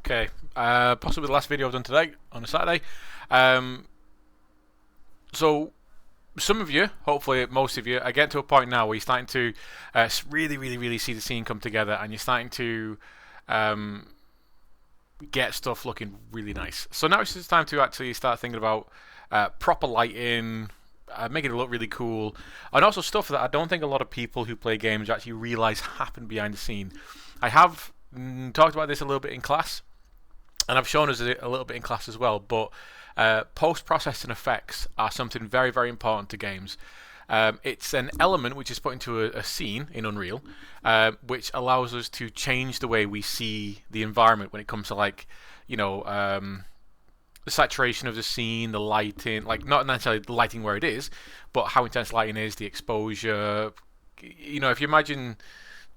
Okay, possibly the last video I've done today on a Saturday. Um, so some of you, hopefully most of you, are getting to a point now where you're starting to really see the scene come together, and you're starting to um, get stuff looking really nice. So now it's just time to actually start thinking about proper lighting, making it look really cool, and also stuff that I don't think a lot of people who play games actually realize happen behind the scene. I have talked about this a little bit in class, and I've shown us a little bit in class as well, but post-processing effects are something very important to games. It's an element which is put into a scene in Unreal, which allows us to change the way we see the environment when it comes to, like, the saturation of the scene, the lighting, like not necessarily the lighting where it is, but how intense lighting is, the exposure. If you imagine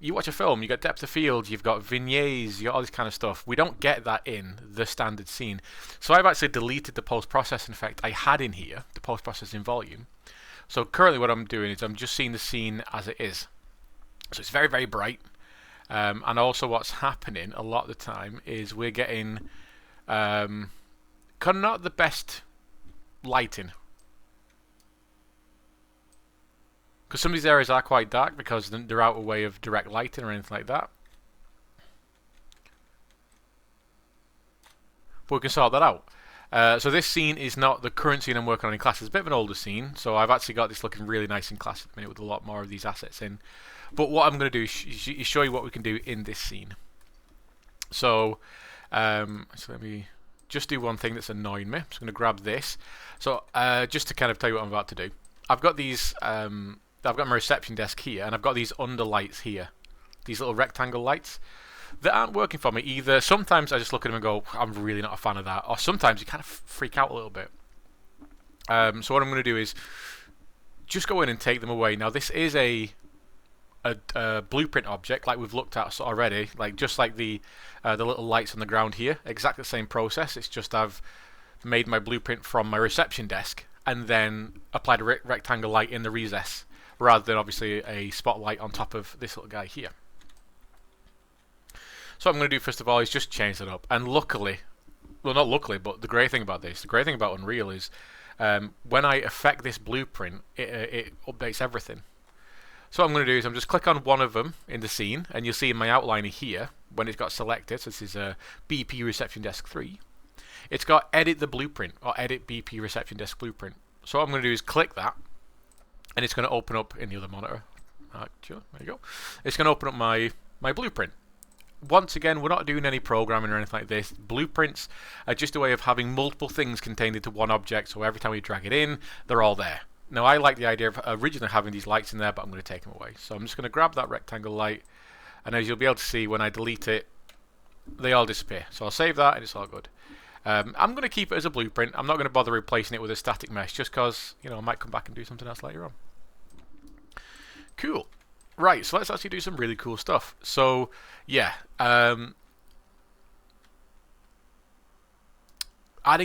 you watch a film, you got depth of field, you've got vignettes, you got all this kind of stuff. We don't get that in the standard scene. So I've actually deleted the post-processing effect I had in here, the post-processing volume. So currently what I'm doing is I'm just seeing the scene as it is. So it's very bright. And also what's happening a lot of the time is we're getting kind of not the best lighting. Because some of these areas are quite dark because they're out of way of direct lighting or anything like that. But we can sort that out. So this scene is not the current scene I'm working on in class. It's a bit of an older scene, so I've actually got this looking really nice in class at the minute with a lot more of these assets in. But what I'm going to do is show you what we can do in this scene. So let me just do one thing that's annoying me. I'm just going to grab this. So just to kind of tell you what I'm about to do. I've got these... I've got my reception desk here, and I've got these under lights here. These little rectangle lights that aren't working for me either. Sometimes I just look at them and go, I'm really not a fan of that. Or sometimes you kind of freak out a little bit. So what I'm going to do is just go in and take them away. Now this is a blueprint object like we've looked at already. Like just like the little lights on the ground here. Exactly the same process. It's just I've made my blueprint from my reception desk and then applied a rectangle light in the recess, rather than obviously a spotlight on top of this little guy here. So what I'm going to do first of all is just change that up. And luckily, well not luckily, but the great thing about Unreal is when I affect this blueprint, it updates everything. So what I'm going to do is I'm just click on one of them in the scene, and you'll see in my outliner here, when it's got selected, so this is a BP Reception Desk 3, it's got edit the blueprint, or edit BP Reception Desk blueprint. So what I'm going to do is click that, and it's going to open up in the other monitor. There you go. It's going to open up my blueprint. Once again, we're not doing any programming or anything like this. Blueprints are just a way of having multiple things contained into one object, so every time we drag it in, they're all there. Now, I like the idea of originally having these lights in there, but I'm going to take them away. So I'm just going to grab that rectangle light, and as you'll be able to see, when I delete it, they all disappear. So I'll save that, and it's all good. I'm going to keep it as a blueprint. I'm not going to bother replacing it with a static mesh, just because I might come back and do something else later on. Cool. Right, so let's actually do some really cool stuff. So, yeah. Adding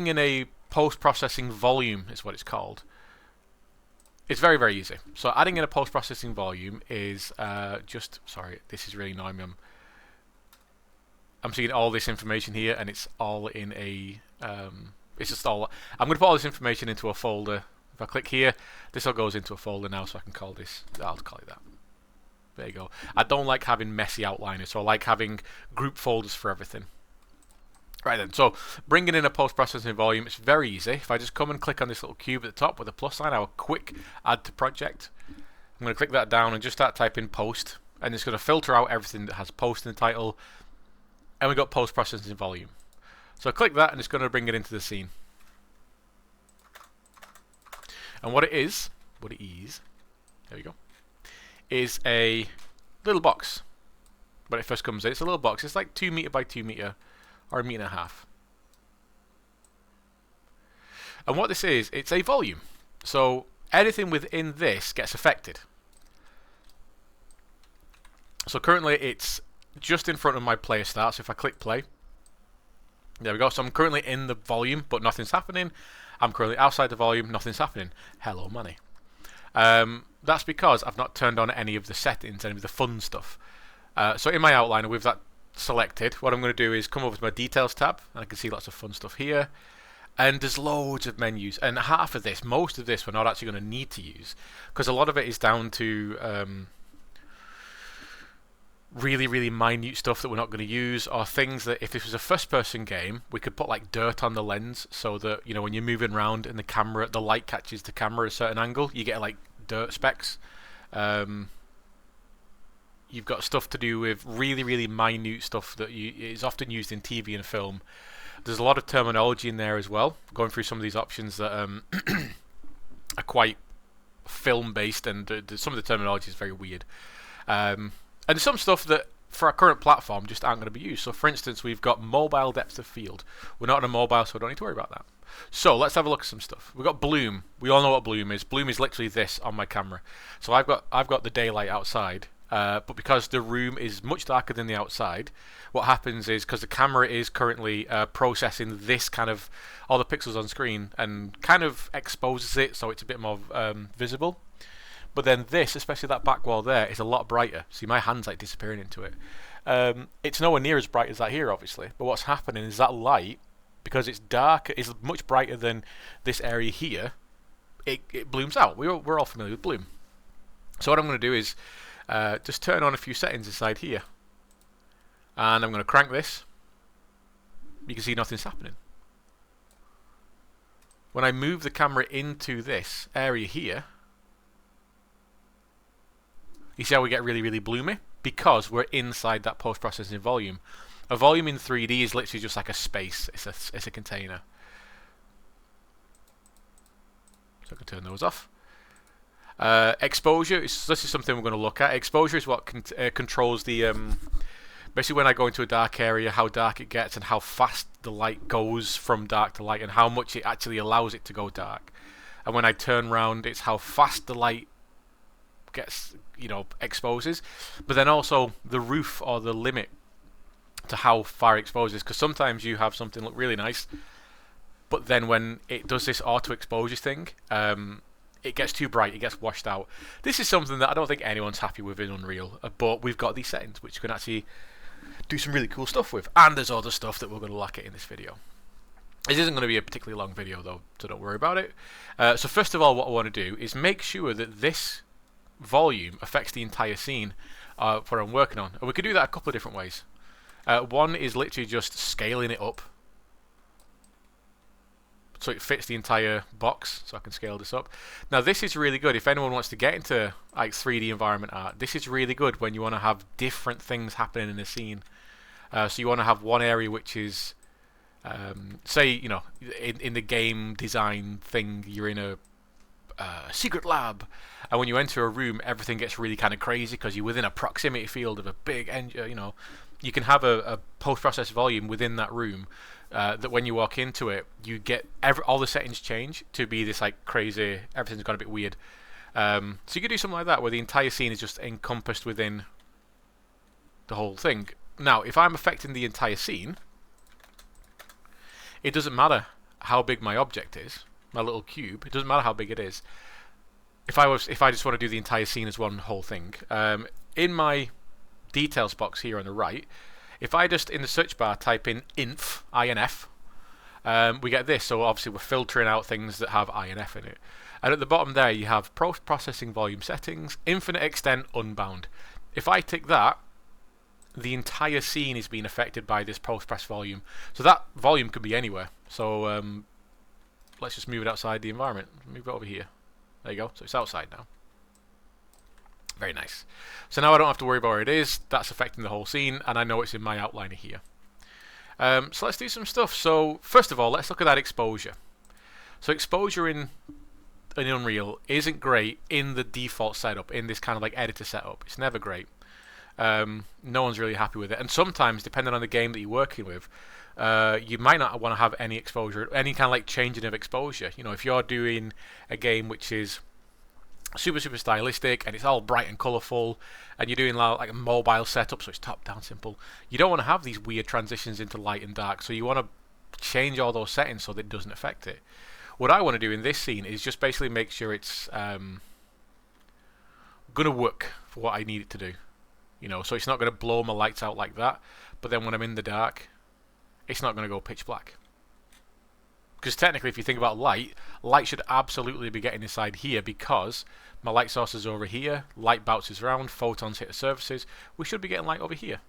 in a post-processing volume is what it's called. It's very easy. So adding in a post-processing volume is sorry, this is really annoying me. I'm seeing all this information here, and it's all in a... it's just all... I'm going to put all this information into a folder. If I click here, this all goes into a folder now, so I can call this... I'll call it that. There you go. I don't like having messy outliners, so I like having group folders for everything. Right then, so bringing in a post-processing volume, it's very easy. If I just come and click on this little cube at the top with a plus sign, I'll quick add to project. I'm going to click that down and just start typing post, and it's going to filter out everything that has post in the title. And we've got post-processing volume. So click that, and it's going to bring it into the scene. And what it is, there we go, is a little box. When it first comes in, it's a little box. It's like 2 meter by 2 meter, or 1.5 meters. And what this is, it's a volume. So anything within this gets affected. So currently it's just in front of my player start. So if I click play, there we go. So I'm currently in the volume, but nothing's happening. I'm currently outside the volume, nothing's happening. Hello, money. That's because I've not turned on any of the settings, any of the fun stuff. So in my outliner, with that selected, what I'm going to do is come over to my details tab, and I can see lots of fun stuff here. And there's loads of menus, and most of this we're not actually going to need to use, because a lot of it is down to really, really minute stuff that we're not going to use, or things that if this was a first-person game, we could put like dirt on the lens, so that when you're moving around and the light catches the camera at a certain angle, you get like dirt specks. You've got stuff to do with really, really minute stuff that is often used in TV and film. There's a lot of terminology in there as well, going through some of these options that are quite film-based, and some of the terminology is very weird. And some stuff that, for our current platform, just aren't going to be used. So, for instance, we've got mobile depth of field. We're not on a mobile, so we don't need to worry about that. So, let's have a look at some stuff. We've got bloom. We all know what bloom is. Bloom is literally this on my camera. So, I've got the daylight outside. But because the room is much darker than the outside, what happens is, because the camera is currently processing this kind of all the pixels on screen and kind of exposes it so it's a bit more visible. But then this, especially that back wall there, is a lot brighter. See, my hand's like disappearing into it. It's nowhere near as bright as that here, obviously. But what's happening is that light, because it's dark, is much brighter than this area here. It blooms out. We're all familiar with bloom. So what I'm going to do is just turn on a few settings inside here, and I'm going to crank this. You can see nothing's happening. When I move the camera into this area here, you see how we get really, really bloomy? Because we're inside that post-processing volume. A volume in 3D is literally just like a space. It's a container. So I can turn those off. Exposure, this is something we're going to look at. Exposure is what controls the basically when I go into a dark area, how dark it gets and how fast the light goes from dark to light and how much it actually allows it to go dark. And when I turn around, it's how fast the light gets, exposes. But then also the roof, or the limit to how far it exposes, because sometimes you have something look really nice, but then when it does this auto exposure thing, it gets too bright, it gets washed out. This is something that I don't think anyone's happy with in Unreal, but we've got these settings which can actually do some really cool stuff with. And there's other stuff that we're going to look at in this video. This isn't going to be a particularly long video though, so don't worry about it. So first of all, what I want to do is make sure that this volume affects the entire scene what I'm working on. And we could do that a couple of different ways. One is literally just scaling it up, so it fits the entire box, so I can scale this up. Now this is really good if anyone wants to get into like 3D environment art. This is really good when you want to have different things happening in a scene. So you want to have one area which is, say, in the game design thing, you're in a secret lab, and when you enter a room, everything gets really kind of crazy because you're within a proximity field of a big engine. You can have a post-process volume within that room. That when you walk into it, you get all the settings change to be this like crazy, everything's got a bit weird. So you could do something like that where the entire scene is just encompassed within the whole thing. Now, if I'm affecting the entire scene, it doesn't matter how big my object is, my little cube. It doesn't matter how big it is. If I just want to do the entire scene as one whole thing, in my details box here on the right, if I just in the search bar type in inf, INF, we get this. So obviously we're filtering out things that have INF in it. And at the bottom there you have post-processing volume settings, infinite extent, unbound. If I tick that, the entire scene is being affected by this post-press volume. So that volume could be anywhere. So let's just move it outside the environment. Move it over here. There you go. So it's outside now. Very nice. So now I don't have to worry about where it is. That's affecting the whole scene, and I know it's in my outliner here. So let's do some stuff. So first of all, let's look at that exposure. So exposure in Unreal isn't great in the default setup, in this kind of like editor setup. It's never great. No one's really happy with it. And sometimes, depending on the game that you're working with, you might not want to have any exposure, any kind of like changing of exposure. If you're doing a game which is super stylistic and it's all bright and colourful, and you're doing like a mobile setup, so it's top down simple, you don't want to have these weird transitions into light and dark, so you want to change all those settings so that it doesn't affect it. What I want to do in this scene is just basically make sure it's gonna work for what I need it to do, so it's not going to blow my lights out like that, but then when I'm in the dark, it's not going to go pitch black. Because technically, if you think about light, light should absolutely be getting inside here because my light source is over here, light bounces around, photons hit the surfaces, we should be getting light over here.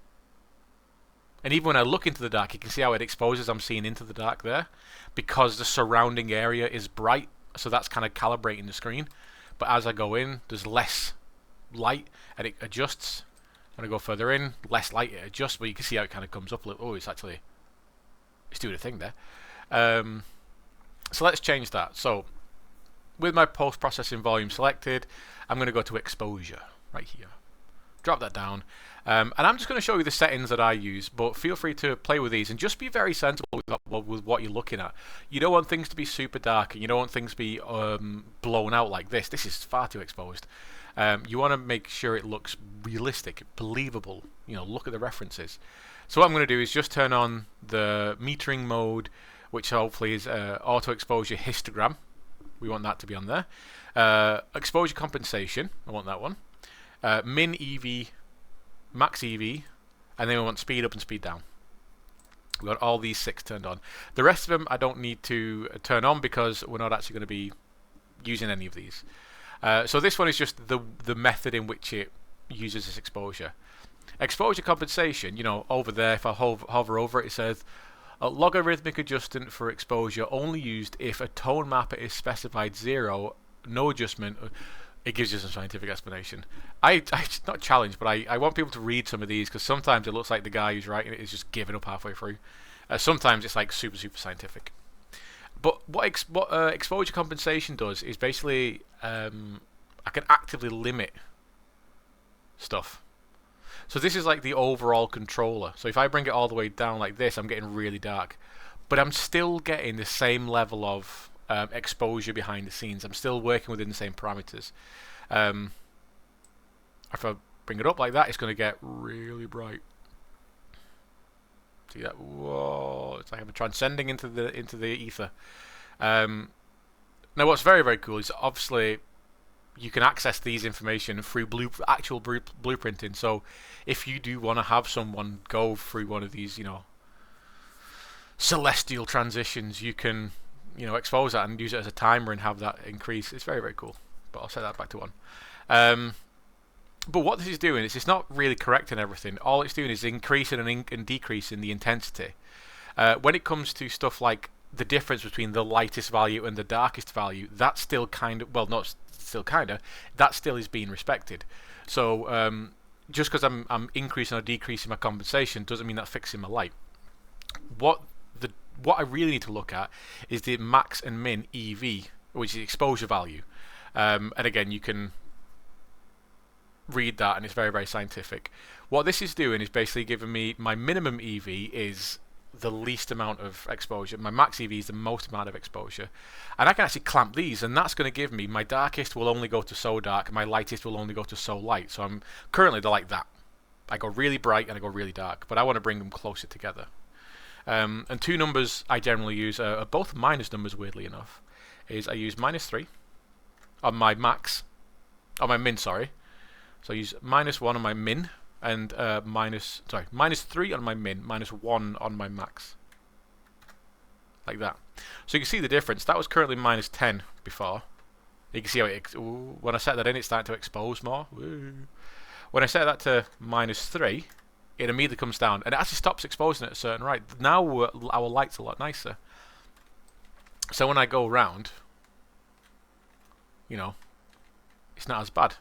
And even when I look into the dark, you can see how it exposes I'm seeing into the dark there, because the surrounding area is bright, so that's kind of calibrating the screen. But as I go in, there's less light, and it adjusts. When I go further in, less light, it adjusts, but you can see how it kind of comes up a little. Oh, it's doing a thing there. So let's change that. So with my post-processing volume selected, I'm going to go to exposure right here. Drop that down. And I'm just going to show you the settings that I use, but feel free to play with these and just be very sensible with what you're looking at. You don't want things to be super dark, and you don't want things to be blown out like this. This is far too exposed. You want to make sure it looks realistic, believable. Look at the references. So what I'm going to do is just turn on the metering mode, which hopefully is auto exposure histogram. We want that to be on there. Exposure compensation, I want that one. Min EV, max EV, and then we want speed up and speed down. We've got all these 6 turned on. The rest of them I don't need to turn on because we're not actually going to be using any of these. So this one is just the method in which it uses this exposure. Exposure compensation, over there, if I hover over it, it says a logarithmic adjustment for exposure only used if a tone mapper is specified 0, no adjustment. It gives you some scientific explanation. I not challenged, but I want people to read some of these because sometimes it looks like the guy who's writing it is just giving up halfway through. Sometimes it's like super scientific. But what exposure compensation does is basically I can actively limit stuff. So this is like the overall controller. So if I bring it all the way down like this, I'm getting really dark. But I'm still getting the same level of exposure behind the scenes. I'm still working within the same parameters. If I bring it up like that, it's going to get really bright. See that? Whoa! It's like I'm transcending into the ether. Now, what's very, very cool is obviously you can access these information through actual blueprinting. So if you do want to have someone go through one of these, celestial transitions, you can, expose that and use it as a timer and have that increase. It's very, very cool. But I'll set that back to 1. But what this is doing is it's not really correcting everything. All it's doing is increasing and decreasing the intensity. When it comes to stuff like the difference between the lightest value and the darkest value, that's still kind of, well, not still kind of, that still is being respected. So just because I'm increasing or decreasing my compensation doesn't mean that's fixing my light. What I really need to look at is the max and min EV, which is the exposure value. And again, you can read that, and it's very, very scientific. What this is doing is basically giving me my minimum EV is the least amount of exposure. My max EV is the most amount of exposure. And I can actually clamp these, and that's going to give me my darkest will only go to so dark, and my lightest will only go to so light. So I'm currently they're like that. I go really bright and I go really dark, but I want to bring them closer together. And 2 numbers I generally use are both minus numbers, weirdly enough. Is I use -3 on my max, on my min, sorry. So I use -1 on my min, and -3 on my min, -1 on my max. Like that. So you can see the difference. That was currently -10 before. You can see how when I set that in, it's starting to expose more. Ooh. When I set that to -3, it immediately comes down, and it actually stops exposing at a certain rate. Now our light's a lot nicer. So when I go around, it's not as bad.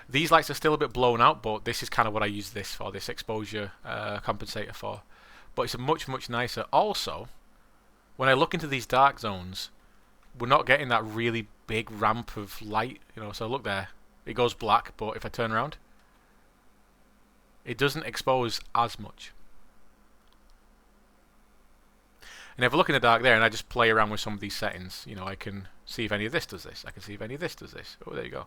These lights are still a bit blown out, but this is kind of what I use this for, this exposure compensator for. But it's much, much nicer. Also, when I look into these dark zones, we're not getting that really big ramp of light. So look there, it goes black, but if I turn around, it doesn't expose as much. And if I look in the dark there and I just play around with some of these settings, I can see if any of this does this. I can see if any of this does this. Oh, there you go.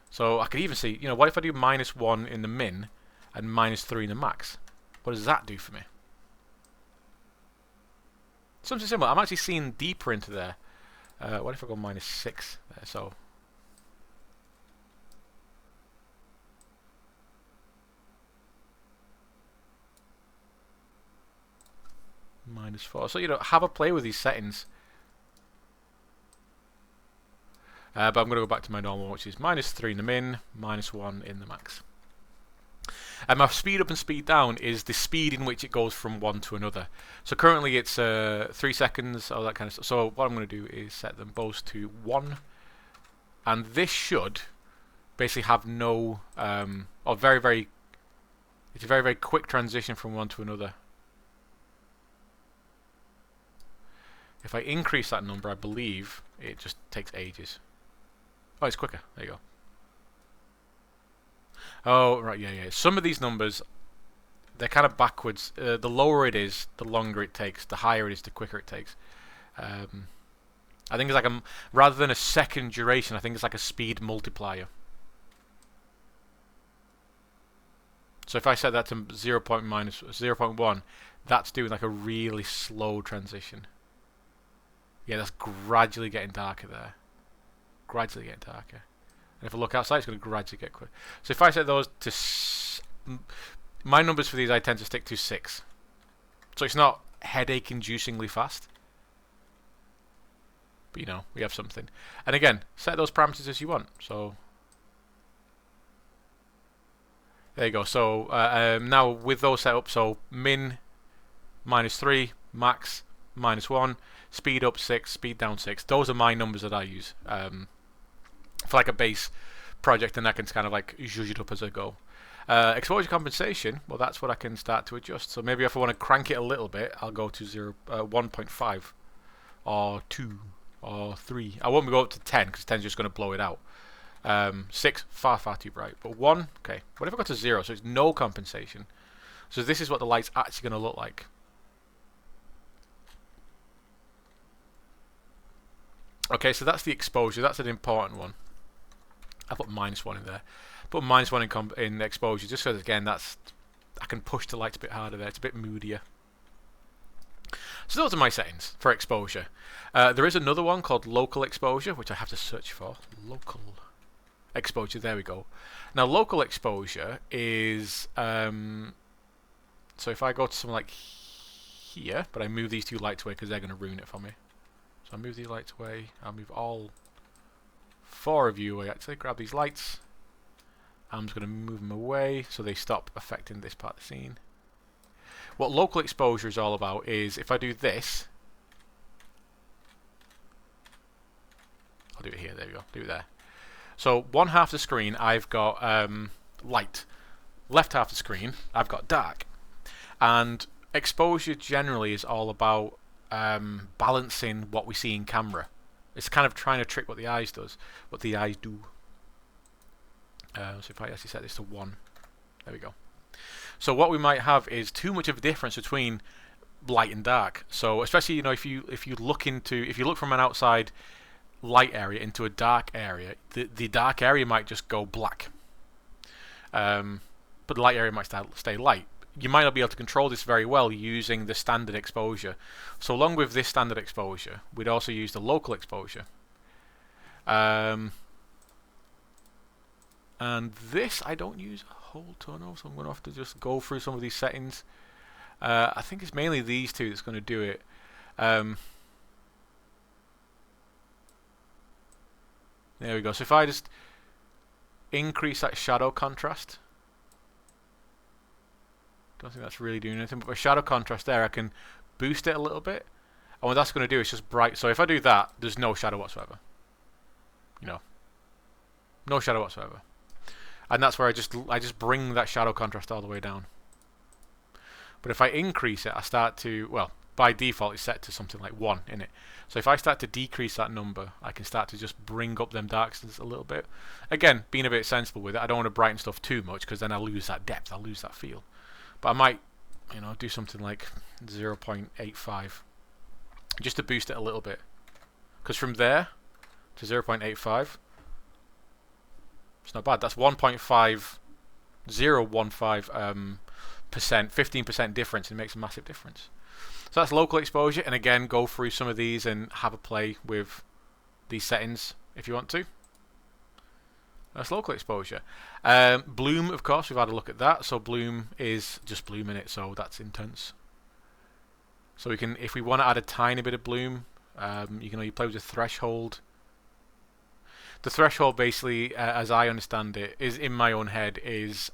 So I could even see, what if I do -1 in the min and -3 in the max? What does that do for me? Something similar. I'm actually seeing deeper into there. What if I go -6 there? So -4. So, you know, have a play with these settings. But I'm going to go back to my normal, which is -3 in the min, -1 in the max. And my speed up and speed down is the speed in which it goes from one to another. So currently it's 3 seconds, all that kind of stuff. So what I'm going to do is set them both to 1. And this should basically have no, or it's a very, very quick transition from one to another. If I increase that number, I believe it just takes ages. Oh, it's quicker. There you go. Oh, right, yeah. Some of these numbers, they're kind of backwards. The lower it is, the longer it takes. The higher it is, the quicker it takes. I think it's like rather than a second duration, I think it's like a speed multiplier. So if I set that to 0.1, that's doing like a really slow transition. Yeah, that's gradually getting darker there. Gradually getting darker. And if I look outside, it's going to gradually get quicker. So if I set those to... my numbers for these, I tend to stick to 6. So it's not headache-inducingly fast. But, you know, we have something. And again, set those parameters as you want. So... there you go. So now with those set up, so min -3, max -1, speed up 6, speed down 6. Those are my numbers that I use for like a base project, and I can kind of like zhuzh it up as I go. Exposure compensation, well, that's what I can start to adjust. So maybe if I want to crank it a little bit, I'll go to 1.5 or 2 or 3. I won't go up to 10 because 10 is just going to blow it out. 6, far too bright. But 1, okay. What if I got to 0? So it's no compensation. So this is what the light's actually going to look like. Okay, so that's the exposure. That's an important one. I put -1 in there. Put -1 in exposure just because, again, I can push the lights a bit harder there. It's a bit moodier. So those are my settings for exposure. There is another one called local exposure, which I have to search for. Local exposure, there we go. Now local exposure is so if I go to something like here, but I move these 2 lights away because they're going to ruin it for me. So I move these lights away. I'll move all 4 of you away. Actually, grab these lights. I'm just going to move them away so they stop affecting this part of the scene. What local exposure is all about is if I do this, I'll do it here. There we go. Do it there. So one half the screen I've got light. Left half the screen I've got dark. And exposure generally is all about balancing what we see in camera. It's kind of trying to trick what the eyes do. So if I actually set this to 1, there we go. So what we might have is too much of a difference between light and dark. So especially, you know, if you look from an outside light area into a dark area, the dark area might just go black, but the light area might stay light. You might not be able to control this very well using the standard exposure. So along with this standard exposure, we'd also use the local exposure. And this I don't use a whole ton of, so I'm going to have to just go through some of these settings. I think it's mainly these 2 that's going to do it. There we go. So if I just increase that shadow contrast, don't think that's really doing anything, but for shadow contrast there, I can boost it a little bit, and what that's going to do is just bright. So if I do that, there's no shadow whatsoever. You know, no shadow whatsoever, and that's where I just bring that shadow contrast all the way down. But if I increase it, I start to, well, by default it's set to something like 1 in it. So if I start to decrease that number, I can start to just bring up them darkness a little bit. Again, being a bit sensible with it. I don't want to brighten stuff too much because then I'll lose that depth, I'll lose that feel. But I might, you know, do something like 0.85 just to boost it a little bit. Because from there to 0.85, it's not bad. That's 1.5015%, 15% difference. It makes a massive difference. So that's local exposure, and again, go through some of these and have a play with these settings if you want to. That's local exposure. Bloom, of course, we've had a look at that. So bloom is just bloom in it, so that's intense. So we can, if we want to add a tiny bit of bloom, you play with the threshold. The threshold basically, as I understand it, is in my own head is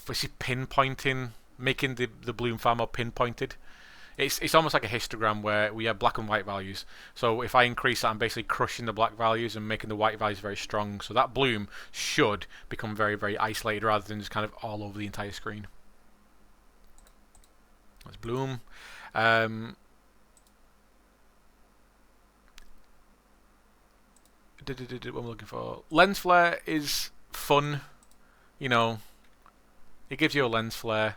pinpointing, making the bloom far more pinpointed. It's almost like a histogram where we have black and white values. So if I increase that, I'm basically crushing the black values and making the white values very strong. So that bloom should become very, very isolated rather than just kind of all over the entire screen. That's bloom. What am I looking for? Lens flare is fun. You know, it gives you a lens flare.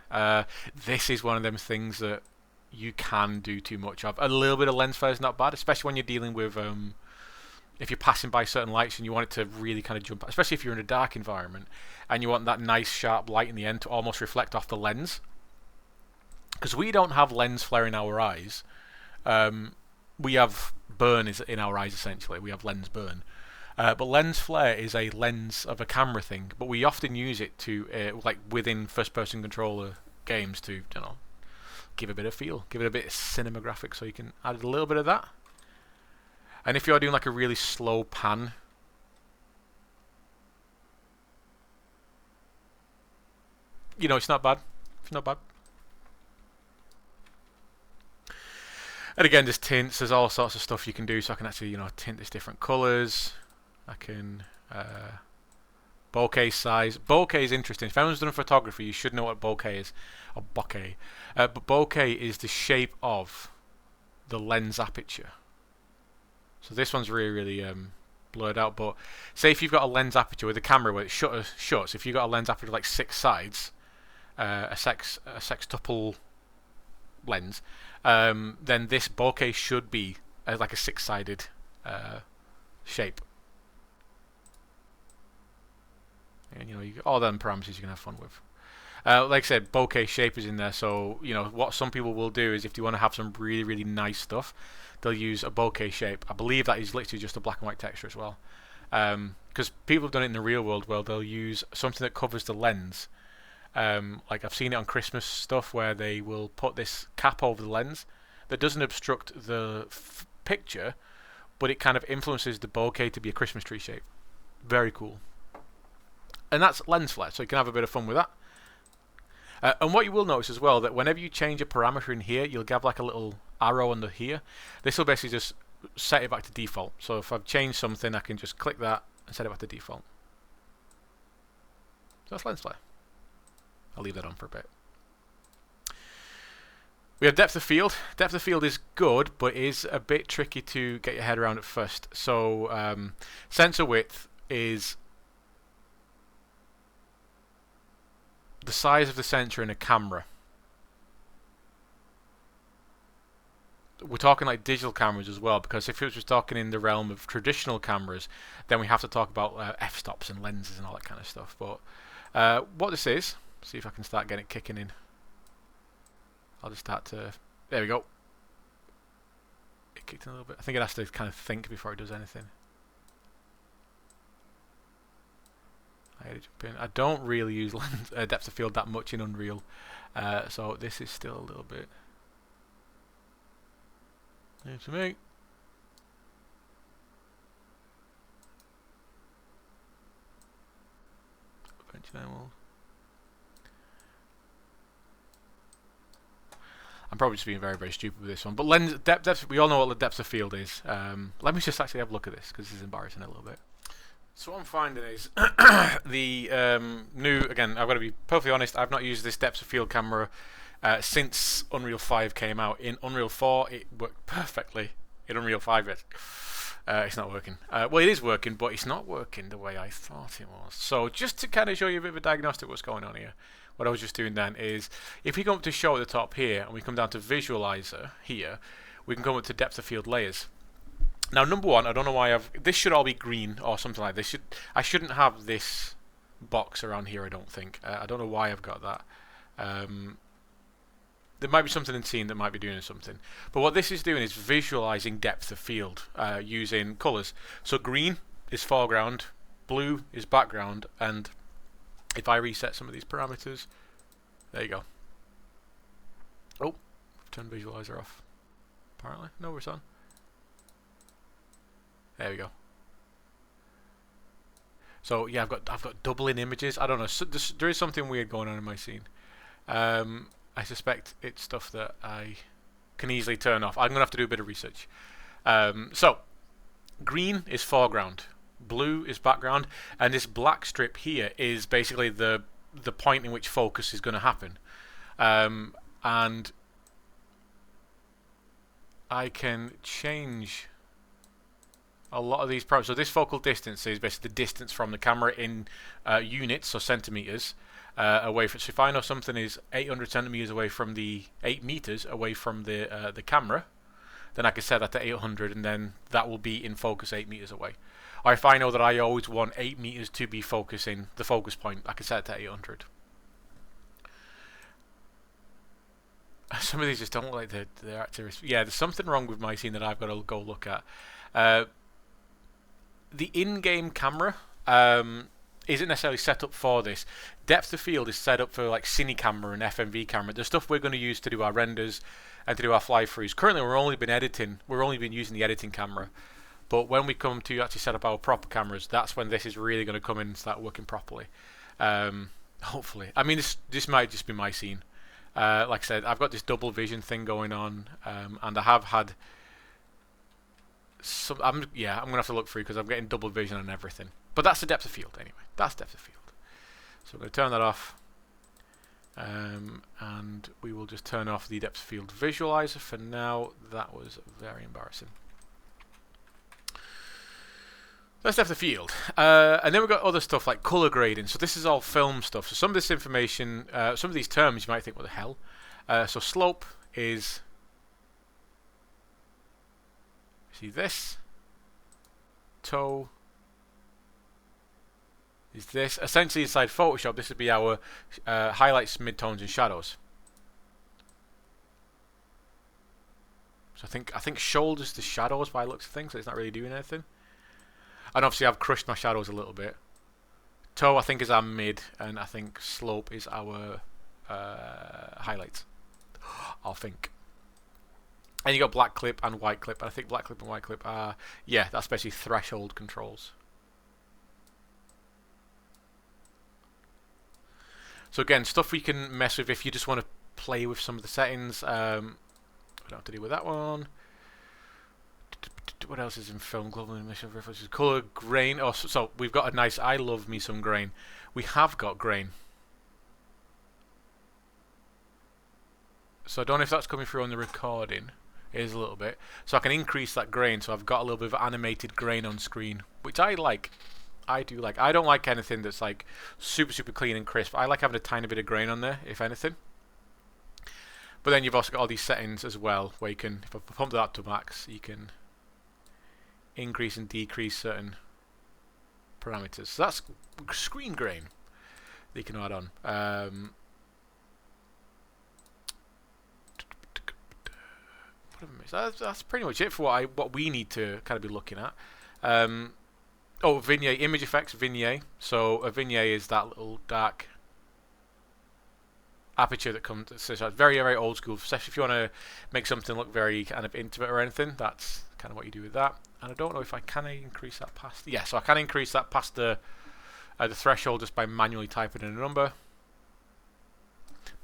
This is one of them things that you can do too much of. A little bit of lens flare is not bad, especially when you're dealing with if you're passing by certain lights and you want it to really kind of jump out, especially if you're in a dark environment and you want that nice sharp light in the end to almost reflect off the lens. Because we don't have lens flare in our eyes. We have burn in our eyes essentially. We have lens burn. But lens flare is a lens of a camera thing, but we often use it to like within first-person controller games to give a bit of feel, give it a bit of cinematographic, so you can add a little bit of that. And if you're doing like a really slow pan, it's not bad. It's not bad. And again, there's tints. There's all sorts of stuff you can do. So I can actually, tint this different colors. I can bokeh size. Bokeh is interesting. If anyone's done photography, you should know what bokeh is, or bokeh. But bokeh is the shape of the lens aperture. So this one's really, really blurred out. But say if you've got a lens aperture with a camera where it shuts. If you've got a lens aperture with like 6 sides, a sextuple lens, then this bokeh should be like a 6-sided shape. And all them parameters you can have fun with. Like I said, bokeh shape is in there. So what some people will do is if they want to have some really, really nice stuff, they'll use a bokeh shape. I believe that is literally just a black and white texture as well. Because people have done it in the real world where they'll use something that covers the lens. Like I've seen it on Christmas stuff where they will put this cap over the lens that doesn't obstruct the picture, but it kind of influences the bokeh to be a Christmas tree shape. Very cool. And that's lens flare, so you can have a bit of fun with that. And what you will notice as well, that whenever you change a parameter in here, you'll have like a little arrow under here. This will basically just set it back to default. So if I've changed something, I can just click that and set it back to default. So that's lens flare. I'll leave that on for a bit. We have depth of field. Depth of field is good, but is a bit tricky to get your head around at first. So sensor width is the size of the sensor in a camera. We're talking like digital cameras as well, because if it was just talking in the realm of traditional cameras, then we have to talk about f-stops and lenses and all that kind of stuff. But what this is, see if I can start getting it kicking in. I'll just start to... There we go. It kicked in a little bit. I think it has to kind of think before it does anything. I don't really use depth of field that much in Unreal, so this is still a little bit new to me. Eventually I'm probably just being very, very stupid with this one. But lens depth, we all know what the depth of field is. Let me just actually have a look at this, because this is embarrassing a little bit. So what I'm finding is the new, again, I've got to be perfectly honest, I've not used this depth of field camera since Unreal 5 came out. In Unreal 4 it worked perfectly. In Unreal 5 it's not working. Well, it is working, but it's not working the way I thought it was. So just to kind of show you a bit of a diagnostic of what's going on here, what I was just doing then is, if we come up to show at the top here, and we come down to visualizer here, we can come up to depth of field layers. Now, number one, I don't know why this should all be green or something like this. I shouldn't have this box around here, I don't think. I don't know why I've got that. There might be something in scene that might be doing something. But what this is doing is visualizing depth of field using colors. So green is foreground, blue is background, and if I reset some of these parameters, there you go. Oh, turn visualizer off. Apparently, no, it's on. There we go. So yeah, I've got doubling images. I don't know. So there is something weird going on in my scene. I suspect it's stuff that I can easily turn off. I'm gonna have to do a bit of research. So green is foreground, blue is background, and this black strip here is basically the point in which focus is going to happen. And I can change a lot of these parameters. So this focal distance is basically the distance from the camera in units, so centimeters, away from. So if I know something is 800 centimeters away from 8 meters away from the camera, then I can set that to 800, and then that will be in focus 8 meters away. Or if I know that I always want 8 meters to be focusing the focus point, I can set it to 800. Some of these just don't look like they're actually. Yeah, there's something wrong with my scene that I've got to go look at. The in-game camera isn't necessarily set up for this. Depth of field is set up for like Cine camera and FMV camera. The stuff we're going to use to do our renders and to do our fly-throughs. Currently, we're only been using the editing camera. But when we come to actually set up our proper cameras, that's when this is really going to come in and start working properly. Hopefully. I mean, this might just be my scene. Like I said, I've got this double vision thing going on, and I have had some. I'm gonna have to look through because I'm getting double vision on everything. But that's the depth of field anyway. That's depth of field. So I'm going to turn that off, and we will just turn off the depth of field visualizer for now. That was very embarrassing. That's depth of field. And then we've got other stuff like color grading. So this is all film stuff. So some of this information, some of these terms you might think, what the hell? So slope is, see this? Toe is this. Essentially inside Photoshop, this would be our highlights, midtones, and shadows. So I think shoulders the shadows by the looks of things, so it's not really doing anything. And obviously I've crushed my shadows a little bit. Toe I think is our mid, and I think slope is our highlights. I'll think. And you got black clip and white clip, and I think black clip and white clip are, yeah, that's basically threshold controls. So again, stuff we can mess with if you just want to play with some of the settings. We don't have to deal with that one. What else is in film? Global emission references, color, grain. Oh, so we've got a nice. I love me some grain. We have got grain. So I don't know if that's coming through on the recording. It is a little bit. So I can increase that grain. So I've got a little bit of animated grain on screen, which I like. I do like. I don't like anything that's like super clean and crisp. I like having a tiny bit of grain on there, if anything. But then you've also got all these settings as well, where you can, if I pump that to max, you can increase and decrease certain parameters. So that's screen grain that you can add on. That's pretty much it for what we need to kind of be looking at. Oh, vignette, image effects, vignette. So a vignette is that little dark aperture that comes. So it's very old school. Especially if you want to make something look very kind of intimate or anything, that's kind of what you do with that. And I don't know if I can increase that past. Yeah, so I can increase that past the threshold just by manually typing in a number.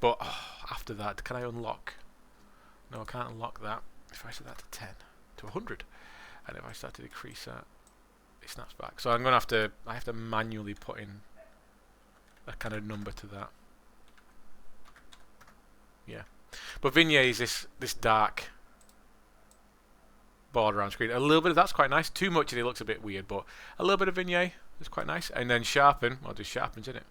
But after that, can I unlock? No, I can't unlock that. If I set that to 10, to 100, and if I start to decrease that, it snaps back. So I'm gonna I have to manually put in a kind of number to that. Yeah, but vignette is this dark border around screen. A little bit of that's quite nice. Too much and it looks a bit weird, but a little bit of vignette is quite nice. And then sharpen, well, it just sharpens, isn't it?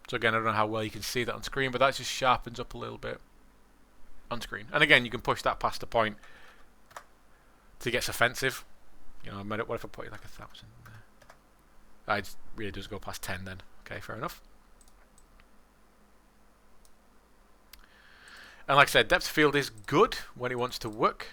So again, I don't know how well you can see that on screen, but that just sharpens up a little bit on screen. And again, you can push that past the point to get offensive. You know, what if I put it like 1,000 there? It really does go past 10 then. Okay, fair enough. And like I said, depth of field is good when it wants to work.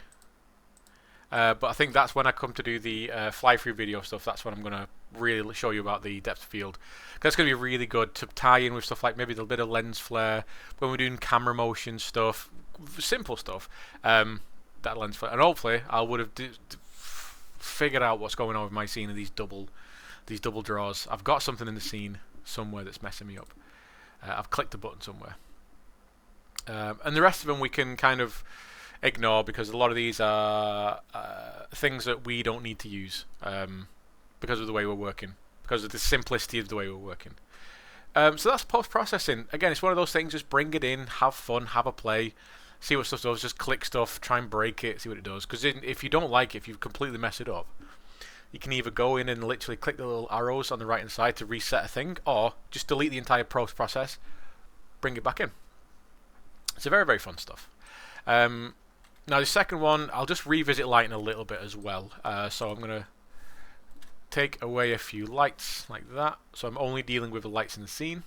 But I think that's when I come to do the fly-through video stuff. That's when I'm going to really show you about the depth of field. That's going to be really good to tie in with stuff like maybe a little bit of lens flare when we're doing camera motion stuff, simple stuff. That lens flare, and hopefully I would have figured out what's going on with my scene of these double draws. I've got something in the scene somewhere that's messing me up. I've clicked a button somewhere, and the rest of them we can kind of ignore because a lot of these are things that we don't need to use because of the way we're working, because of the simplicity of the way we're working. So that's post-processing. Again, it's one of those things, just bring it in, have fun, have a play, see what stuff does, just click stuff, try and break it, see what it does. Because if you don't like it, if you completely mess it up, you can either go in and literally click the little arrows on the right hand side to reset a thing, or just delete the entire process, bring it back in. It's a very, very fun stuff. Now the second one, I'll just revisit lighting a little bit as well. So I'm going to take away a few lights like that. So I'm only dealing with the lights in the scene.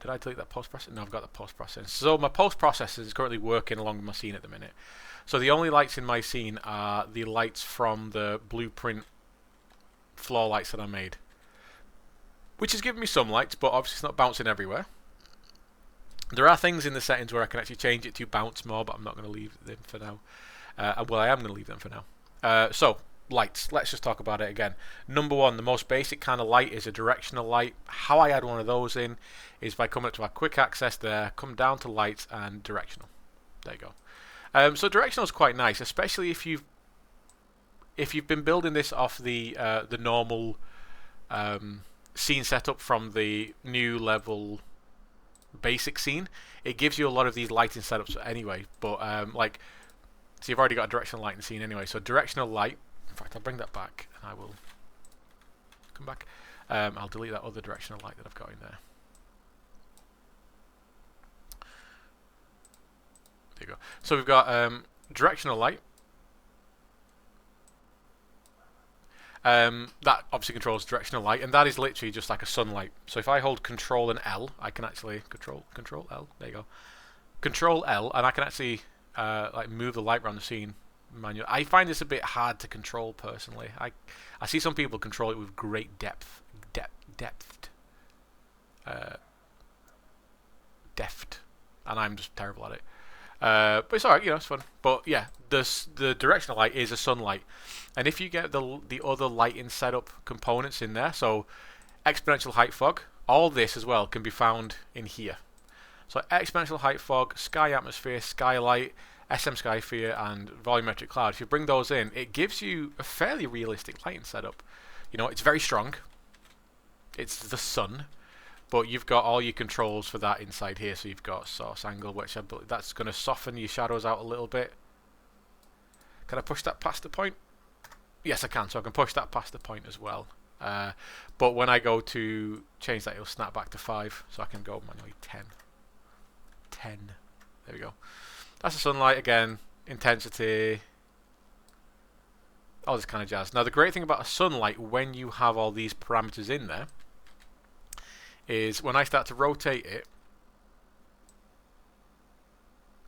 Did I delete that post-processing? No, I've got the post-processing. So my post-processing is currently working along with my scene at the minute. So the only lights in my scene are the lights from the blueprint floor lights that I made, which is giving me some lights, but obviously it's not bouncing everywhere. There are things in the settings where I can actually change it to bounce more, but I'm not going to leave them for now. Well, I am going to leave them for now. So, lights. Let's just talk about it again. Number one, the most basic kind of light is a directional light. How I add one of those in is by coming up to our quick access there, come down to lights and directional. There you go. So directional is quite nice, especially if you've been building this off the normal scene setup from the new level basic scene. It gives you a lot of these lighting setups anyway, but so you've already got a directional light in the scene anyway. So directional light. In fact, I'll bring that back and I will come back. I'll delete that other directional light that I've got in there. There you go. So we've got directional light. That obviously controls directional light, and that is literally just like a sunlight. So if I hold Control and L, I can actually Control L. There you go. Control L, and I can actually like move the light around the scene manually. I find this a bit hard to control personally. I see some people control it with great deft, and I'm just terrible at it. But it's alright, it's fun. But yeah, the directional light is a sunlight, and if you get the other lighting setup components in there, so exponential height fog, all this as well can be found in here. So exponential height fog, sky atmosphere, skylight, SM Skysphere, and volumetric cloud. If you bring those in, it gives you a fairly realistic lighting setup. It's very strong. It's the sun. But you've got all your controls for that inside here. So you've got source angle, which I believe that's going to soften your shadows out a little bit. Can I push that past the point? Yes, I can. So I can push that past the point as well. But when I go to change that, it'll snap back to 5. So I can go manually 10. There we go. That's the sunlight again. Intensity. All this kind of jazz. Now the great thing about a sunlight, when you have all these parameters in there, is when I start to rotate it,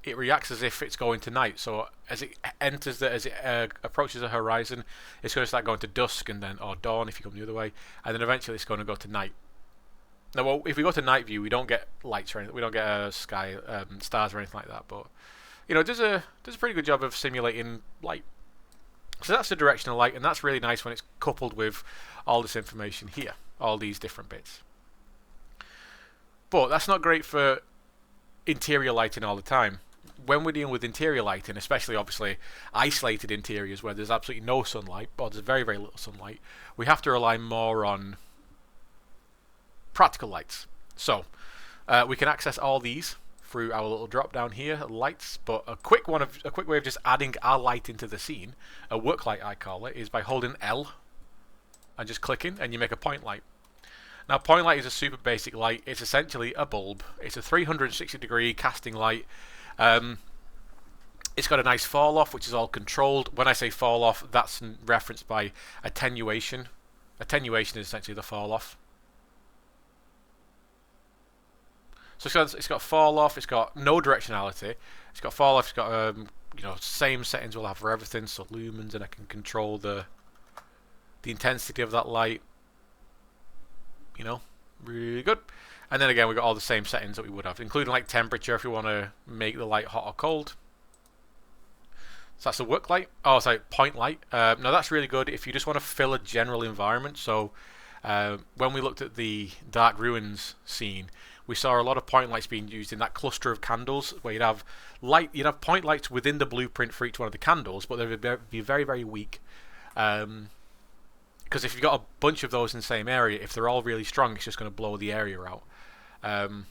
it reacts as if it's going to night. So as it approaches the horizon, it's going to start going to dusk and then, or dawn if you come the other way, and then eventually it's going to go to night. Now, well, if we go to night view, we don't get lights or anything. We don't get sky, stars or anything like that. But it does a pretty good job of simulating light. So that's the directional light, and that's really nice when it's coupled with all this information here, all these different bits. But that's not great for interior lighting all the time. When we're dealing with interior lighting, especially obviously isolated interiors where there's absolutely no sunlight, or there's very, very little sunlight, we have to rely more on practical lights. So we can access all these through our little drop down here, lights. But a quick way of just adding our light into the scene, a work light I call it, is by holding L and just clicking, and you make a point light. Now, point light is a super basic light. It's essentially a bulb. It's a 360-degree casting light. It's got a nice fall off, which is all controlled. When I say fall off, that's referenced by attenuation. Attenuation is essentially the fall off. So it's got fall off. It's got no directionality. It's got fall off. It's got same settings we'll have for everything. So lumens, and I can control the the intensity of that light, you know, really good. And then again, we've got all the same settings that we would have, including like temperature if you want to make the light hot or cold. So that's the work light. Oh, sorry, point light. Now that's really good if you just want to fill a general environment. So when we looked at the Dark Ruins scene, we saw a lot of point lights being used in that cluster of candles, where you'd have point lights within the blueprint for each one of the candles, but they would be very, very weak. Because if you've got a bunch of those in the same area, if they're all really strong, it's just going to blow the area out. And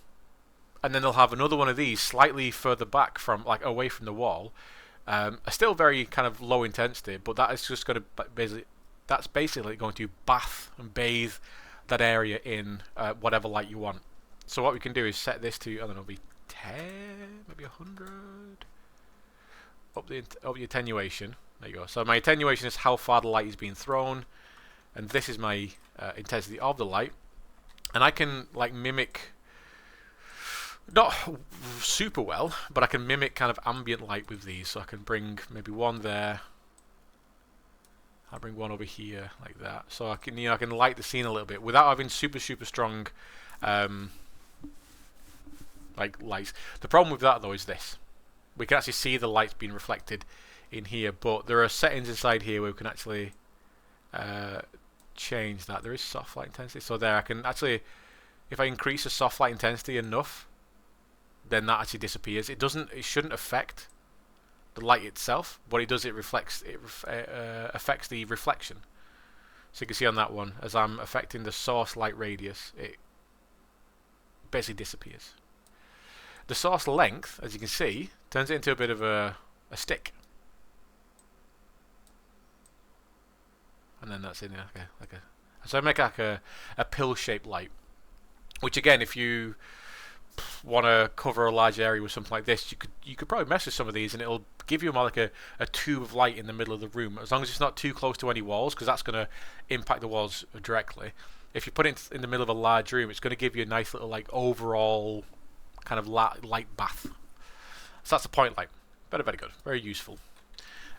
then they'll have another one of these slightly further back from, like, away from the wall. Still very kind of low intensity, but that is just going to basically going to bath and bathe that area in whatever light you want. So what we can do is set this to, I don't know, maybe 10, maybe 100. Up the attenuation. There you go. So my attenuation is how far the light is being thrown, and this is my intensity of the light. And I can like mimic, not super well, but I can mimic kind of ambient light with these. So I can bring maybe one there. I'll bring one over here like that. So I can light the scene a little bit without having super strong like lights. The problem with that though is this: we can actually see the lights being reflected in here, but there are settings inside here where we can actually change that. There is soft light intensity, so there I can actually, if I increase the soft light intensity enough, then that actually disappears. It shouldn't affect the light itself, but it does. It reflects. It affects the reflection. So you can see on that one, as I'm affecting the source light radius, it basically disappears. The source length, as you can see, turns it into a bit of a stick. And then that's in there, so I make like a pill-shaped light. Which again, if you want to cover a large area with something like this, you could probably mess with some of these, and it'll give you more like a tube of light in the middle of the room, as long as it's not too close to any walls, because that's going to impact the walls directly. If you put it in the middle of a large room, it's going to give you a nice little like overall kind of light bath. So that's the point light. Very, very good. Very useful.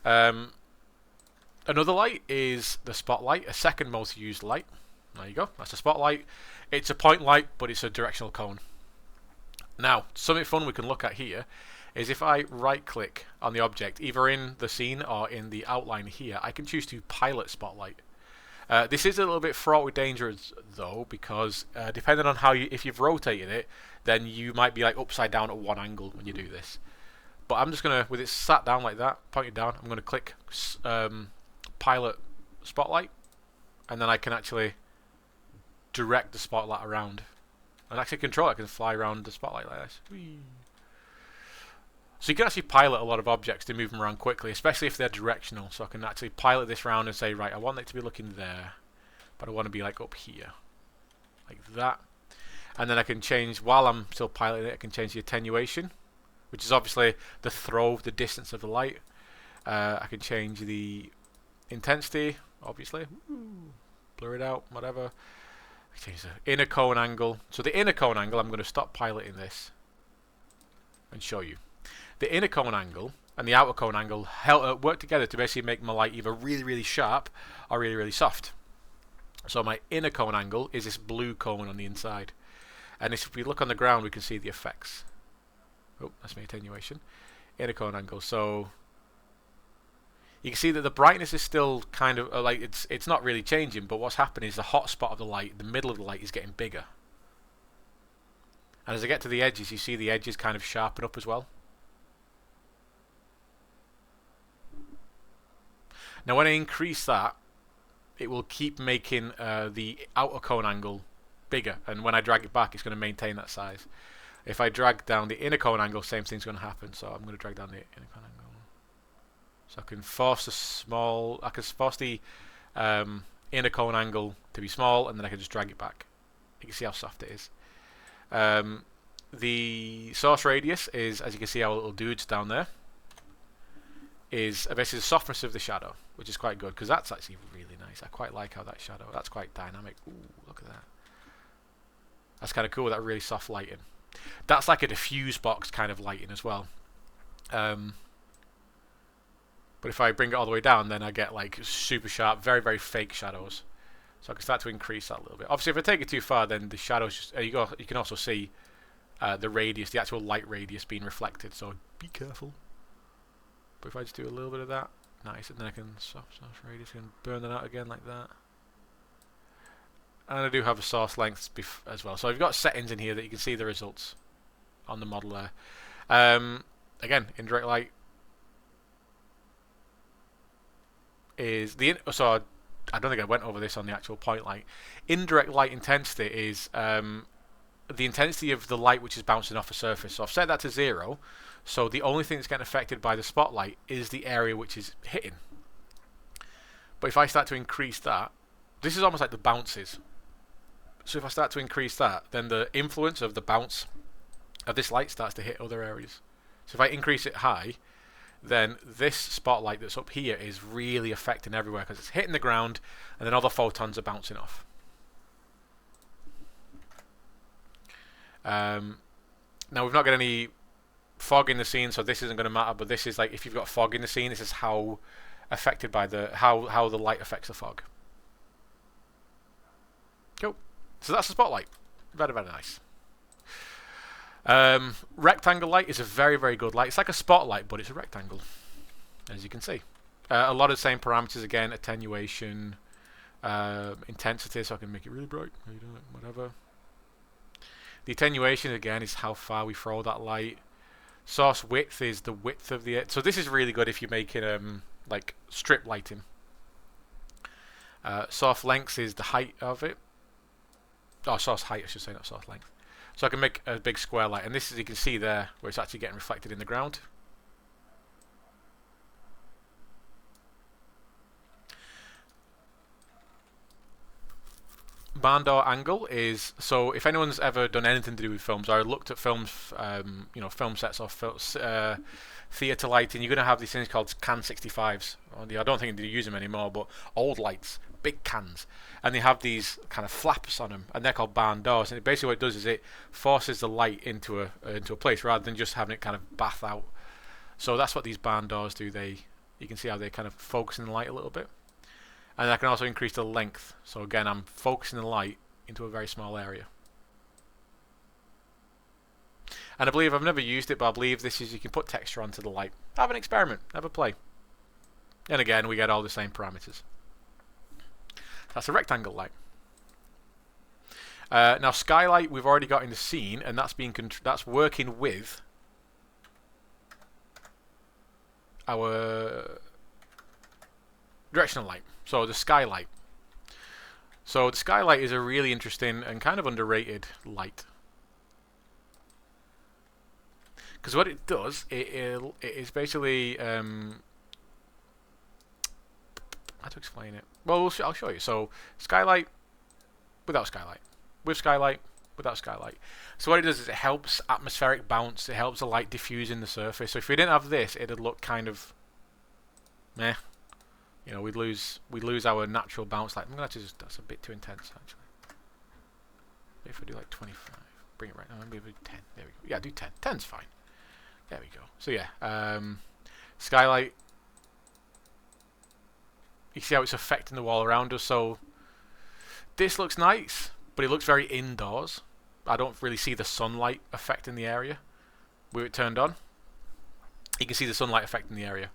Another light is the spotlight, a second most used light. There you go. That's a spotlight. It's a point light, but it's a directional cone. Now, something fun we can look at here is if I right-click on the object, either in the scene or in the outline here, I can choose to pilot spotlight. This is a little bit fraught with danger though, because depending on if you've rotated it, then you might be like upside down at one angle when you do this. But I'm just gonna, with it sat down like that, pointed down, I'm gonna click pilot spotlight, and then I can actually direct the spotlight around. And actually control it. I can fly around the spotlight like this. Whee. So you can actually pilot a lot of objects to move them around quickly, especially if they're directional. So I can actually pilot this round and say, right, I want it to be looking there, but I want to be like up here, like that. And then I can change, while I'm still piloting it, I can change the attenuation, which is obviously the the distance of the light. I can change the intensity, obviously. Woo. Blur it out, whatever. I can change the inner cone angle. So the inner cone angle, I'm going to stop piloting this and show you. The inner cone angle and the outer cone angle work together to basically make my light either really, really sharp or really, really soft. So my inner cone angle is this blue cone on the inside. And if we look on the ground, we can see the effects. Oh, that's my attenuation. Inner cone angle. So you can see that the brightness is still kind of like it's not really changing, but what's happening is the hot spot of the light, the middle of the light, is getting bigger. And as I get to the edges, you see the edges kind of sharpen up as well. Now when I increase that, it will keep making the outer cone angle bigger, and when I drag it back, it's going to maintain that size. If I drag down the inner cone angle, same thing's going to happen. So I'm going to drag down the inner cone angle. So I can force the inner cone angle to be small, and then I can just drag it back. You can see how soft it is. The source radius is, as you can see, our little dudes down there, is basically the softness of the shadow, which is quite good, because that's actually really nice. I quite like how that shadow, that's quite dynamic. Ooh, look at that. That's kind of cool, that really soft lighting. That's like a diffuse box kind of lighting as well. But if I bring it all the way down, then I get like super sharp, very, very fake shadows. So I can start to increase that a little bit. Obviously, if I take it too far, then the shadows just, you can also see the radius, the actual light radius being reflected. So be careful. But if I just do a little bit of that, nice, and then I can soft radius and burn that out again like that. And I do have a source length as well. So I've got settings in here that you can see the results on the model there. Again, indirect light is so I don't think I went over this on the actual point light. Indirect light intensity is the intensity of the light which is bouncing off a surface. So I've set that to 0. So the only thing that's getting affected by the spotlight is the area which is hitting. But if I start to increase that, this is almost like the bounces. So if I start to increase that, then the influence of the bounce of this light starts to hit other areas. So if I increase it high, then this spotlight that's up here is really affecting everywhere because it's hitting the ground and then all the photons are bouncing off. Now we've not got any fog in the scene, so this isn't going to matter, but this is like if you've got fog in the scene, this is how affected by how the light affects the fog. Cool. So that's the spotlight. Very, very nice. Rectangle light is a very, very good light. It's like a spotlight, but it's a rectangle, as you can see. A lot of the same parameters again: attenuation, intensity, so I can make it really bright, whatever. The attenuation again is how far we throw that light. Source width is the width of the. So this is really good if you're making like strip lighting. Source length is the height of it. Oh, source height, I should say, not source length. So I can make a big square light, and this is, you can see there where it's actually getting reflected in the ground. Barn door angle is, so if anyone's ever done anything to do with films or looked at films, film sets or theatre lighting, you're going to have these things called CAN 65s. I don't think they use them anymore, but old lights, big cans, and they have these kind of flaps on them, and they're called barn doors. And basically what it does is it forces the light into a place rather than just having it kind of bath out. So that's what these barn doors do. You can see how they kind of focus in the light a little bit. And I can also increase the length. So again, I'm focusing the light into a very small area. And I believe, I've never used it, but I believe this is, you can put texture onto the light. Have an experiment, have a play. And again, we get all the same parameters. That's a rectangle light. Now skylight we've already got in the scene, and that's working with our directional light. So the skylight. So the skylight is a really interesting and kind of underrated light. Because what it does, it is basically how to explain it? Well, I'll show you. So skylight without skylight, with skylight, without skylight. So what it does is it helps atmospheric bounce. It helps the light diffuse in the surface. So if we didn't have this, it'd look kind of meh. You know, we'd lose our natural bounce light. I'm gonna actually that's a bit too intense actually. If I do like 25, bring it right now. Maybe 10. There we go. Yeah, do 10. 10's fine. There we go. So yeah, skylight. You see how it's affecting the wall around us. So this looks nice, but it looks very indoors. I don't really see the sunlight affecting the area. With it turned on, you can see the sunlight affecting the area.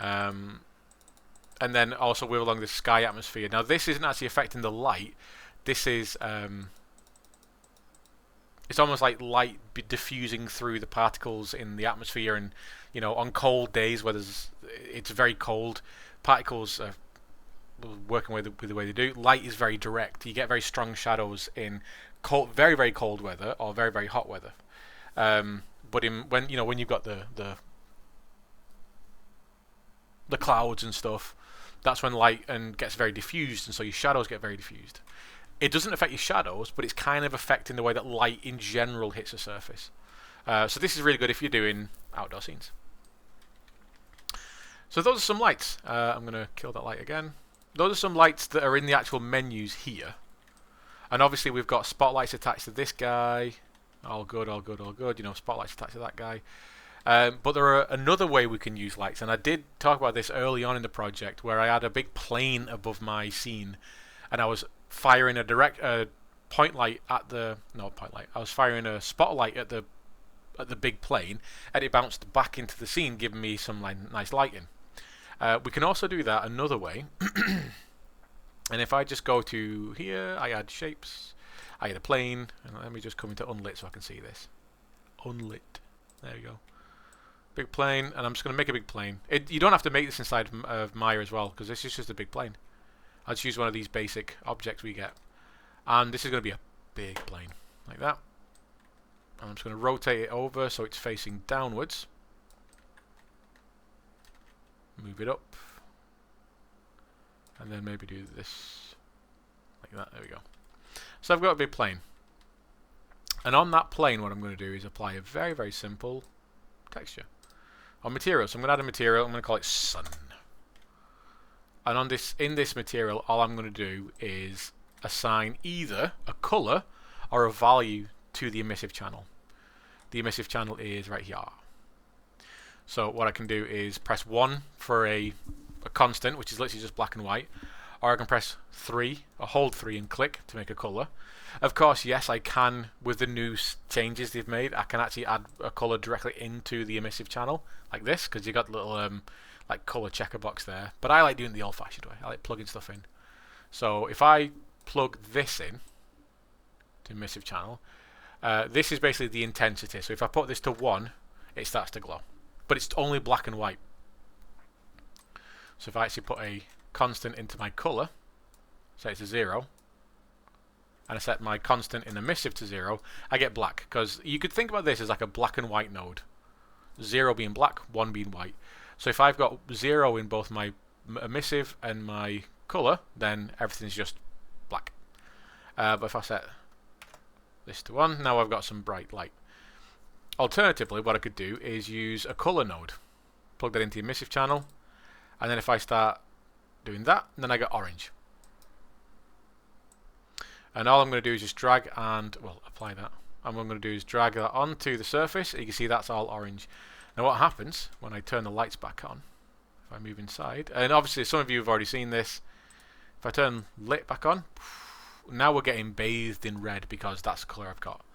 And then also we're along the sky atmosphere. Now this isn't actually affecting the light. This is it's almost like light diffusing through the particles in the atmosphere, and you know, on cold days where it's very cold, particles are working with the way they do. Light is very direct. You get very strong shadows in cold, very, very cold weather or very, very hot weather. But when you've got the clouds and stuff, that's when light gets very diffused, and so your shadows get very diffused. It doesn't affect your shadows, but it's kind of affecting the way that light in general hits a surface. So this is really good if you're doing outdoor scenes. So those are some lights. I'm going to kill that light again. Those are some lights that are in the actual menus here. And obviously we've got spotlights attached to this guy. All good, all good, all good. You know, spotlights attached to that guy. But there are another way we can use lights, and I did talk about this early on in the project, where I had a big plane above my scene, and I was firing a direct point light at the point light. I was firing a spotlight at the big plane, and it bounced back into the scene, giving me some nice lighting. We can also do that another way. And if I just go to here, I add shapes, I add a plane, and let me just come into unlit so I can see this. Unlit. There you go. Big plane, and I'm just going to make a big plane. You don't have to make this inside of Maya as well, because this is just a big plane. I'll just use one of these basic objects we get. And this is going to be a big plane, like that. And I'm just going to rotate it over so it's facing downwards. Move it up. And then maybe do this, like that. There we go. So I've got a big plane. And on that plane, what I'm going to do is apply a very, very simple texture. On material, so I'm going to add a material. I'm going to call it sun. And on this, in this material, all I'm going to do is assign either a color or a value to the emissive channel. The emissive channel is right here. So what I can do is press 1 for a constant, which is literally just black and white, or I can press 3 or hold 3 and click to make a color. Of course, yes, I can, with the new changes they've made, I can actually add a color directly into the emissive channel like this, because you got the little like color checker box there. But I like doing it the old-fashioned way. I like plugging stuff in. So if I plug this in to emissive channel, this is basically the intensity. So if I put this to 1, it starts to glow, but it's only black and white. So if I actually put a constant into my color, say it's a 0, and I set my constant in emissive to 0, I get black, because you could think about this as like a black and white node. 0 being black, 1 being white. So if I've got 0 in both my emissive and my color, then everything's just black. But if I set this to 1, now I've got some bright light. Alternatively, what I could do is use a color node. Plug that into the emissive channel, and then if I start doing that, then I get orange. And all I'm going to do is just drag and, well, apply that. And what I'm going to do is drag that onto the surface. You can see that's all orange. Now what happens when I turn the lights back on, if I move inside, and obviously some of you have already seen this, if I turn lit back on, now we're getting bathed in red because that's the colour I've got.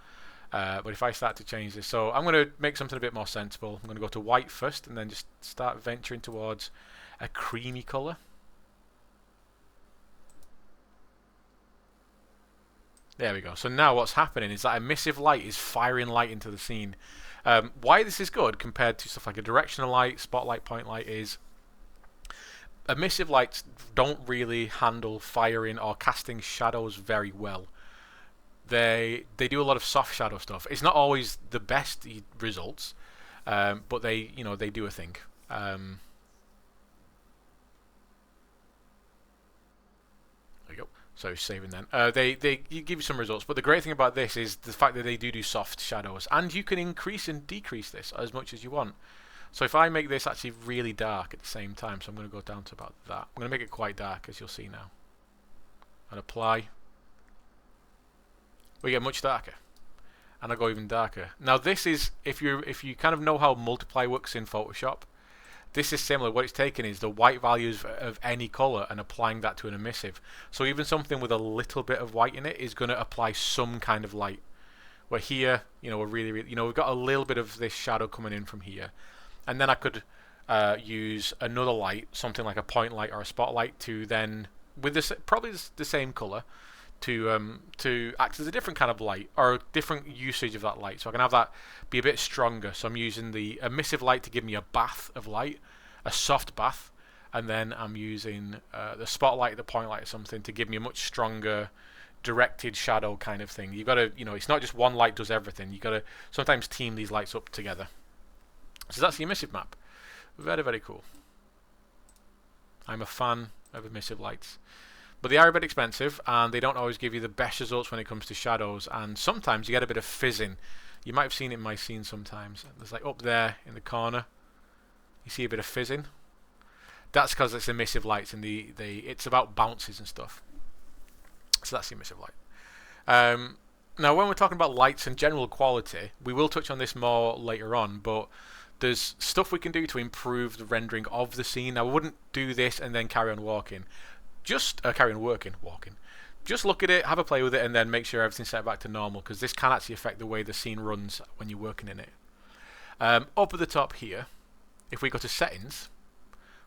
But if I start to change this, so I'm going to make something a bit more sensible. I'm going to go to white first and then just start venturing towards a creamy colour. There we go. So now what's happening is that emissive light is firing light into the scene. Why this is good compared to stuff like a directional light, spotlight, point light is emissive lights don't really handle firing or casting shadows very well. They do a lot of soft shadow stuff. It's not always the best results, but they do a thing. There we go. So saving then. They give you some results, but the great thing about this is the fact that they do soft shadows, and you can increase and decrease this as much as you want. So if I make this actually really dark at the same time, so I'm going to go down to about that. I'm going to make it quite dark, as you'll see now. And apply. We get much darker. And I'll go even darker. Now this is, if you kind of know how multiply works in Photoshop, this is similar. What it's taken is the white values of any color and applying that to an emissive. So even something with a little bit of white in it is going to apply some kind of light. Where here, we're really, we've got a little bit of this shadow coming in from here. And then I could use another light, something like a point light or a spotlight, to then, with this probably the same color, to act as a different kind of light or a different usage of that light. So I can have that be a bit stronger. So I'm using the emissive light to give me a bath of light, a soft bath, and then I'm using the spotlight, the point light or something to give me a much stronger directed shadow kind of thing. You've got to, it's not just one light does everything. You've got to sometimes team these lights up together. So that's the emissive map. Very, very cool. I'm a fan of emissive lights. But they are a bit expensive, and they don't always give you the best results when it comes to shadows, and sometimes you get a bit of fizzing. You might have seen it in my scene sometimes. There's like up there in the corner, you see a bit of fizzing. That's because it's emissive lights, and it's about bounces and stuff. So that's the emissive light. Now when we're talking about lights and general quality, we will touch on this more later on, but there's stuff we can do to improve the rendering of the scene. Now, I wouldn't do this and then carry on walking. Just carry on walking. Just look at it, have a play with it, and then make sure everything's set back to normal, because this can actually affect the way the scene runs when you're working in it. Up at the top here, if we go to settings,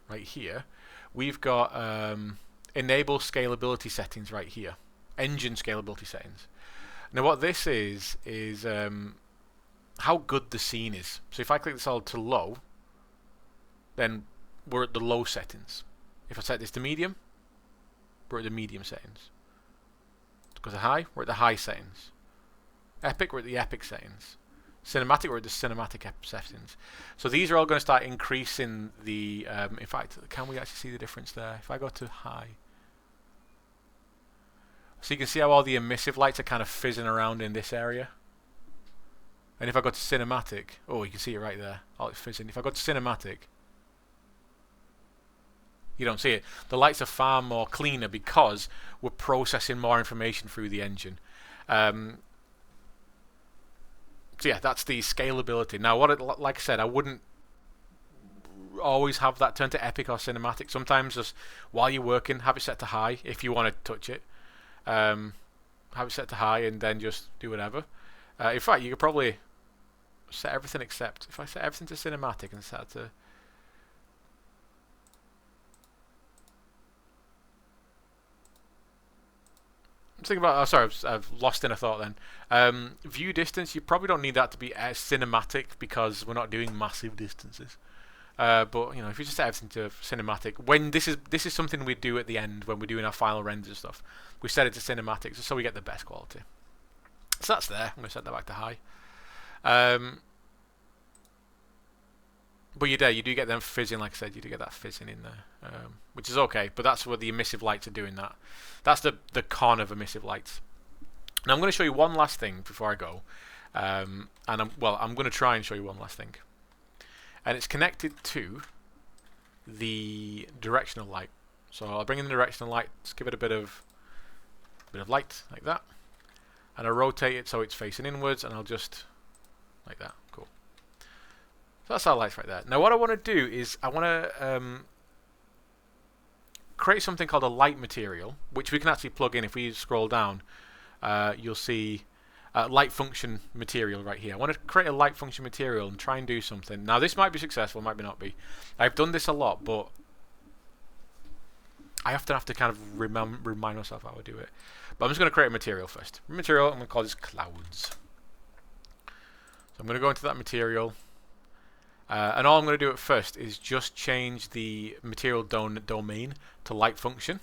right here, we've got enable scalability settings right here. Engine scalability settings. Now what this is how good the scene is. So if I click this all to low, then we're at the low settings. If I set this to medium, we're at the medium settings. Go to high, we're at the high settings. Epic, we're at the epic settings. Cinematic, we're at the cinematic settings. So these are all going to start increasing the... in fact, can we actually see the difference there? If I go to high... So you can see how all the emissive lights are kind of fizzing around in this area. And if I go to cinematic... Oh, you can see it right there. All it's fizzing. If I go to cinematic... You don't see it. The lights are far more cleaner because we're processing more information through the engine. So yeah, that's the scalability. Now, like I said, I wouldn't always have that turned to epic or cinematic. Sometimes just while you're working, have it set to high if you want to touch it. Have it set to high and then just do whatever. In fact, you could probably set everything except... If I set everything to cinematic and set it to... I'm thinking about... Oh, sorry, I've lost in a thought then. View distance, you probably don't need that to be cinematic because we're not doing massive distances. But you know, if you just set everything to cinematic, when this is something we do at the end when we're doing our final renders and stuff, we set it to cinematic so we get the best quality. So that's there. I'm going to set that back to high. But you do get them fizzing, like I said, you do get that fizzing in there, which is okay. But that's where the emissive lights are doing that. That's the con of emissive lights. Now I'm going to show you one last thing before I go, and I'm going to try and show you one last thing, and it's connected to the directional light. So I'll bring in the directional light, let's give it a bit of light like that, and I'll rotate it so it's facing inwards, and I'll just like that. Cool. So that's our lights right there. Now what I want to do is I want to create something called a light material, which we can actually plug in. If we scroll down, you'll see light function material right here. I want to create a light function material and try and do something. Now this might be successful, might not be. I've done this a lot, but I often have to kind of remind myself how I do it. But I'm just going to create a material first. Material, I'm going to call this clouds. So I'm going to go into that material. And all I'm going to do at first is just change the material domain to light function.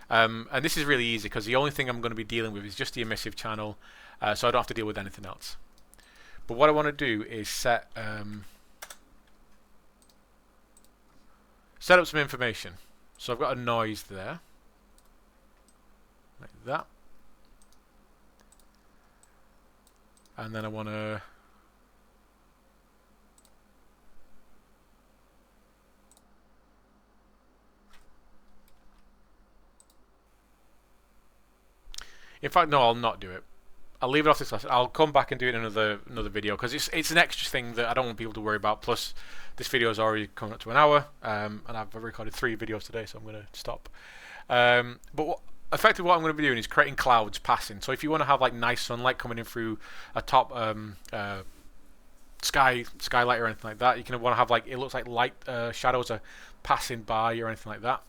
And this is really easy because the only thing I'm going to be dealing with is just the emissive channel, so I don't have to deal with anything else. But what I want to do is set up some information. So I've got a noise there, like that. And then I want to in fact, no, I'll not do it. I'll leave it off this lesson. I'll come back and do it in another video because it's an extra thing that I don't want people to worry about. Plus, this video has already come up to an hour, and I've recorded 3 videos today, so I'm going to stop. But effectively, what I'm going to be doing is creating clouds passing. So if you want to have like nice sunlight coming in through a top skylight or anything like that, you can want to have like it looks like light shadows are passing by or anything like that.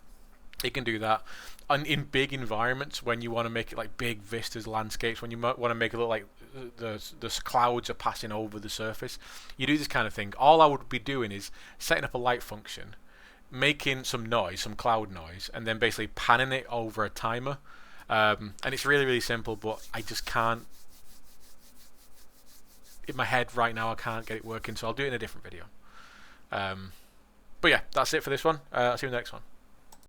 You can do that. And in big environments, when you want to make it like big vistas, landscapes, when you want to make it look like the clouds are passing over the surface, you do this kind of thing. All I would be doing is setting up a light function, making some noise, some cloud noise, and then basically panning it over a timer. And it's really, really simple, but I just can't, in my head right now, I can't get it working, so I'll do it in a different video. But yeah, that's it for this one. I'll see you in the next one.